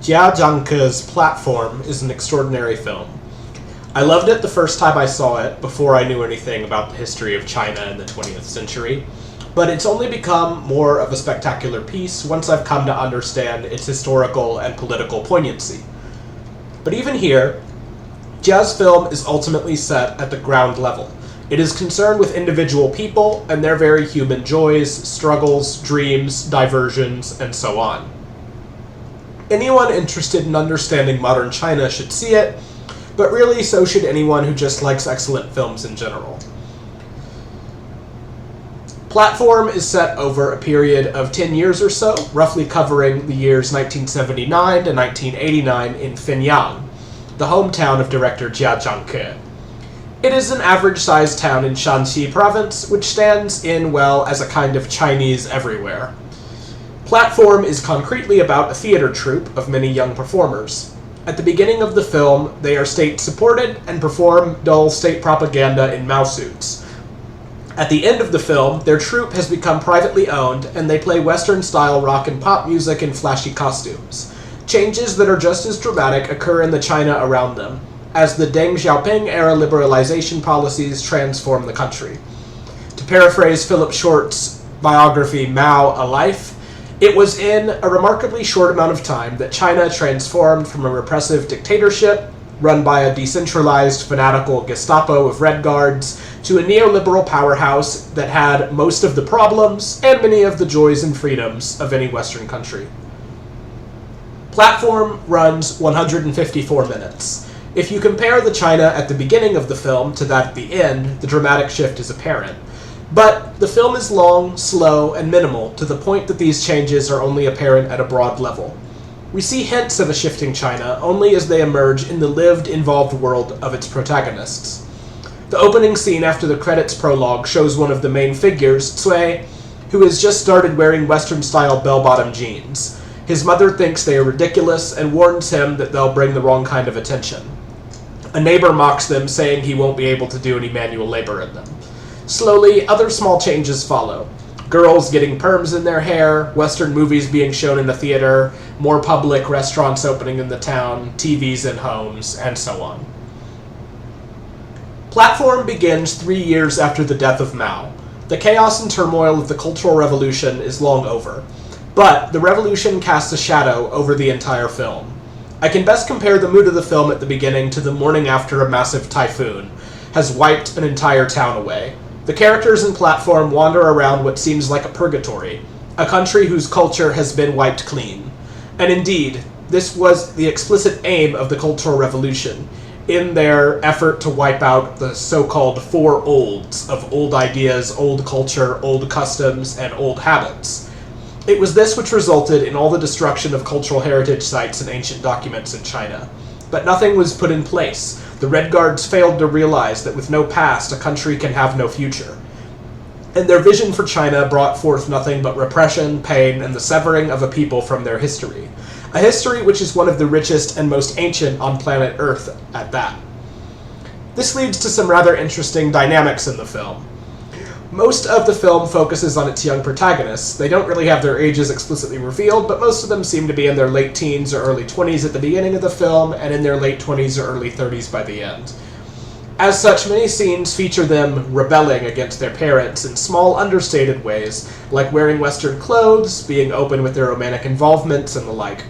Jia Zhangke's Platform is an extraordinary film. I loved it the first time I saw it, before I knew anything about the history of China in the 20th century, but it's only become more of a spectacular piece once I've come to understand its historical and political poignancy. But even here, Jia's film is ultimately set at the ground level. It is concerned with individual people and their very human joys, struggles, dreams, diversions, and so on. Anyone interested in understanding modern China should see it, but really so should anyone who just likes excellent films in general. Platform is set over a period of 10 years or so, roughly covering the years 1979 to 1989 in Fenyang, the hometown of director Jia Zhangke. It is an average-sized town in Shanxi province, which stands in, well, as a kind of Chinese everywhere. Platform is concretely about a theater troupe of many young performers. At the beginning of the film, they are state-supported and perform dull state propaganda in Mao suits. At the end of the film, their troupe has become privately owned, and they play Western-style rock and pop music in flashy costumes. Changes that are just as dramatic occur in the China around them, as the Deng Xiaoping-era liberalization policies transform the country. To paraphrase Philip Short's biography, Mao, A Life, it was in a remarkably short amount of time that China transformed from a repressive dictatorship, run by a decentralized, fanatical Gestapo of Red Guards, to a neoliberal powerhouse that had most of the problems and many of the joys and freedoms of any Western country. Platform runs 154 minutes. If you compare the China at the beginning of the film to that at the end, the dramatic shift is apparent. But the film is long, slow, and minimal, to the point that these changes are only apparent at a broad level. We see hints of a shifting China only as they emerge in the lived, involved world of its protagonists. The opening scene after the credits prologue shows one of the main figures, Cui, who has just started wearing Western-style bell-bottom jeans. His mother thinks they are ridiculous and warns him that they'll bring the wrong kind of attention. A neighbor mocks them, saying he won't be able to do any manual labor in them. Slowly, other small changes follow. Girls getting perms in their hair, Western movies being shown in the theater, more public restaurants opening in the town, TVs in homes, and so on. Platform begins 3 years after the death of Mao. The chaos and turmoil of the Cultural Revolution is long over, but the revolution casts a shadow over the entire film. I can best compare the mood of the film at the beginning to the morning after a massive typhoon has wiped an entire town away. The characters in Platform wander around what seems like a purgatory, a country whose culture has been wiped clean. And indeed, this was the explicit aim of the Cultural Revolution, in their effort to wipe out the so-called four olds of old ideas, old culture, old customs, and old habits. It was this which resulted in all the destruction of cultural heritage sites and ancient documents in China. But nothing was put in place. The Red Guards failed to realize that with no past, a country can have no future. And their vision for China brought forth nothing but repression, pain, and the severing of a people from their history. A history which is one of the richest and most ancient on planet Earth at that. This leads to some rather interesting dynamics in the film. Most of the film focuses on its young protagonists. They don't really have their ages explicitly revealed, but most of them seem to be in their late teens or early 20s at the beginning of the film, and in their late 20s or early 30s by the end. As such, many scenes feature them rebelling against their parents in small, understated ways, like wearing Western clothes, being open with their romantic involvements, and the like.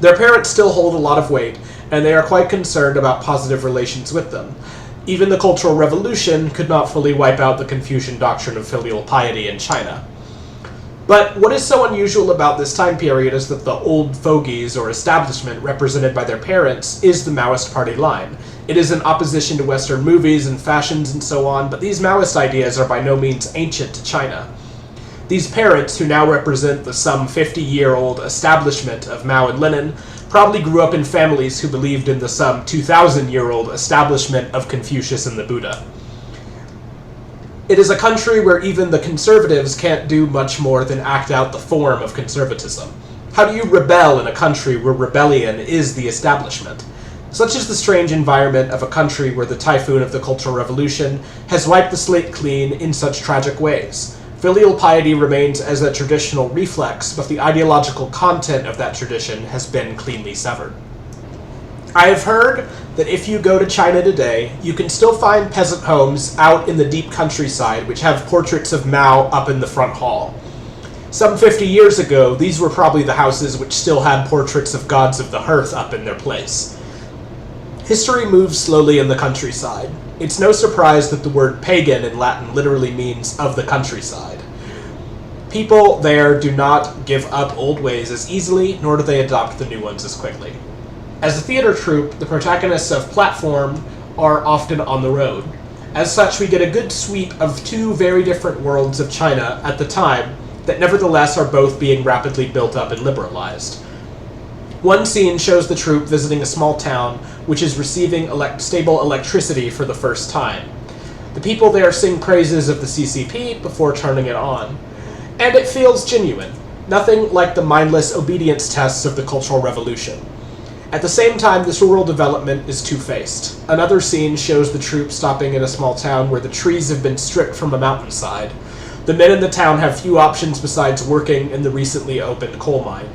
Their parents still hold a lot of weight, and they are quite concerned about positive relations with them. Even the Cultural Revolution could not fully wipe out the Confucian doctrine of filial piety in China. But what is so unusual about this time period is that the old fogies or establishment represented by their parents is the Maoist party line. It is in opposition to Western movies and fashions and so on, but these Maoist ideas are by no means ancient to China. These parents, who now represent the some 50-year-old establishment of Mao and Lenin, probably grew up in families who believed in the some 2,000-year-old establishment of Confucius and the Buddha. It is a country where even the conservatives can't do much more than act out the form of conservatism. How do you rebel in a country where rebellion is the establishment? Such is the strange environment of a country where the typhoon of the Cultural Revolution has wiped the slate clean in such tragic ways. Filial piety remains as a traditional reflex, but the ideological content of that tradition has been cleanly severed. I have heard that if you go to China today, you can still find peasant homes out in the deep countryside which have portraits of Mao up in the front hall. Some 50 years ago, these were probably the houses which still had portraits of gods of the hearth up in their place. History moves slowly in the countryside. It's no surprise that the word pagan in Latin literally means of the countryside. People there do not give up old ways as easily, nor do they adopt the new ones as quickly. As a theater troupe, the protagonists of Platform are often on the road. As such, we get a good sweep of two very different worlds of China at the time that nevertheless are both being rapidly built up and liberalized. One scene shows the troupe visiting a small town which is receiving stable electricity for the first time. The people there sing praises of the CCP before turning it on. And it feels genuine, nothing like the mindless obedience tests of the Cultural Revolution. At the same time, this rural development is two-faced. Another scene shows the troupe stopping in a small town where the trees have been stripped from a mountainside. The men in the town have few options besides working in the recently opened coal mine.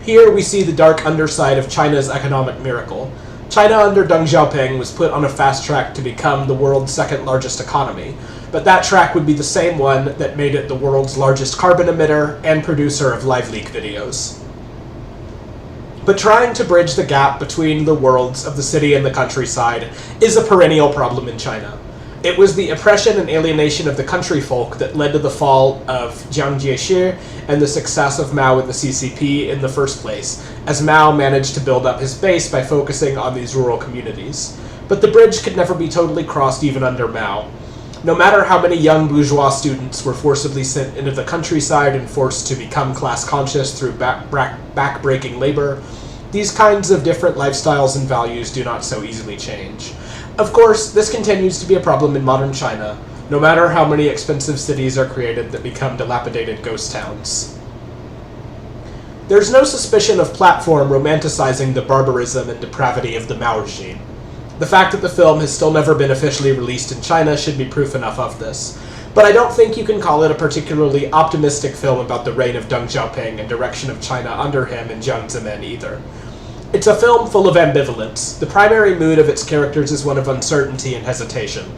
Here we see the dark underside of China's economic miracle. China under Deng Xiaoping was put on a fast track to become the world's second largest economy, but that track would be the same one that made it the world's largest carbon emitter and producer of live leak videos. But trying to bridge the gap between the worlds of the city and the countryside is a perennial problem in China. It was the oppression and alienation of the country folk that led to the fall of Jiang Jieshi and the success of Mao and the CCP in the first place, as Mao managed to build up his base by focusing on these rural communities. But the bridge could never be totally crossed even under Mao. No matter how many young bourgeois students were forcibly sent into the countryside and forced to become class-conscious through back-breaking labor, these kinds of different lifestyles and values do not so easily change. Of course, this continues to be a problem in modern China, no matter how many expensive cities are created that become dilapidated ghost towns. There's no suspicion of Platform romanticizing the barbarism and depravity of the Mao regime. The fact that the film has still never been officially released in China should be proof enough of this, but I don't think you can call it a particularly optimistic film about the reign of Deng Xiaoping and direction of China under him and Jiang Zemin either. It's a film full of ambivalence. The primary mood of its characters is one of uncertainty and hesitation.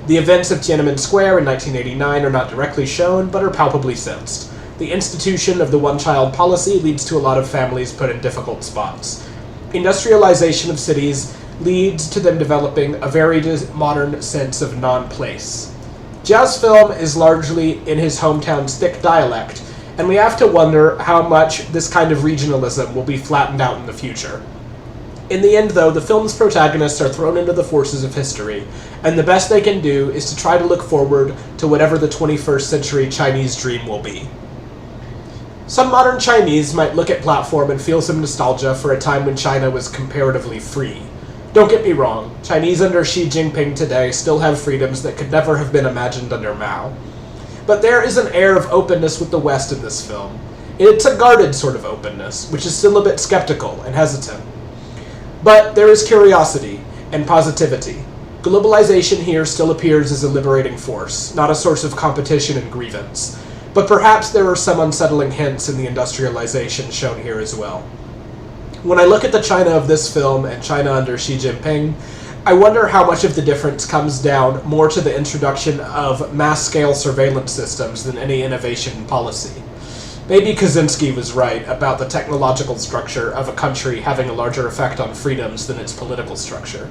The events of Tiananmen Square in 1989 are not directly shown, but are palpably sensed. The institution of the one-child policy leads to a lot of families put in difficult spots. Industrialization of cities leads to them developing a very modern sense of non-place. Jia's film is largely in his hometown's thick dialect, and we have to wonder how much this kind of regionalism will be flattened out in the future. In the end, though, the film's protagonists are thrown into the forces of history, and the best they can do is to try to look forward to whatever the 21st century Chinese dream will be. Some modern Chinese might look at Platform and feel some nostalgia for a time when China was comparatively free. Don't get me wrong, Chinese under Xi Jinping today still have freedoms that could never have been imagined under Mao. But there is an air of openness with the West in this film. It's a guarded sort of openness, which is still a bit skeptical and hesitant. But there is curiosity and positivity. Globalization here still appears as a liberating force, not a source of competition and grievance. But perhaps there are some unsettling hints in the industrialization shown here as well. When I look at the China of this film and China under Xi Jinping, I wonder how much of the difference comes down more to the introduction of mass-scale surveillance systems than any innovation in policy. Maybe Kaczynski was right about the technological structure of a country having a larger effect on freedoms than its political structure.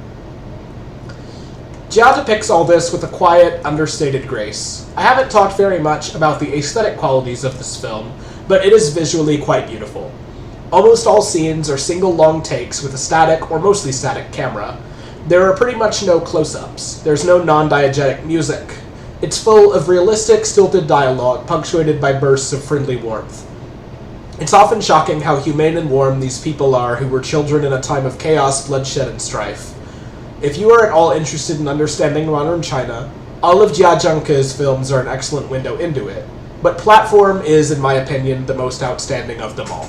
Jia depicts all this with a quiet, understated grace. I haven't talked very much about the aesthetic qualities of this film, but it is visually quite beautiful. Almost all scenes are single long takes with a static or mostly static camera. There are pretty much no close-ups. There's no non-diegetic music. It's full of realistic, stilted dialogue, punctuated by bursts of friendly warmth. It's often shocking how humane and warm these people are who were children in a time of chaos, bloodshed, and strife. If you are at all interested in understanding modern China, all of Jia Zhangke's films are an excellent window into it, but Platform is, in my opinion, the most outstanding of them all.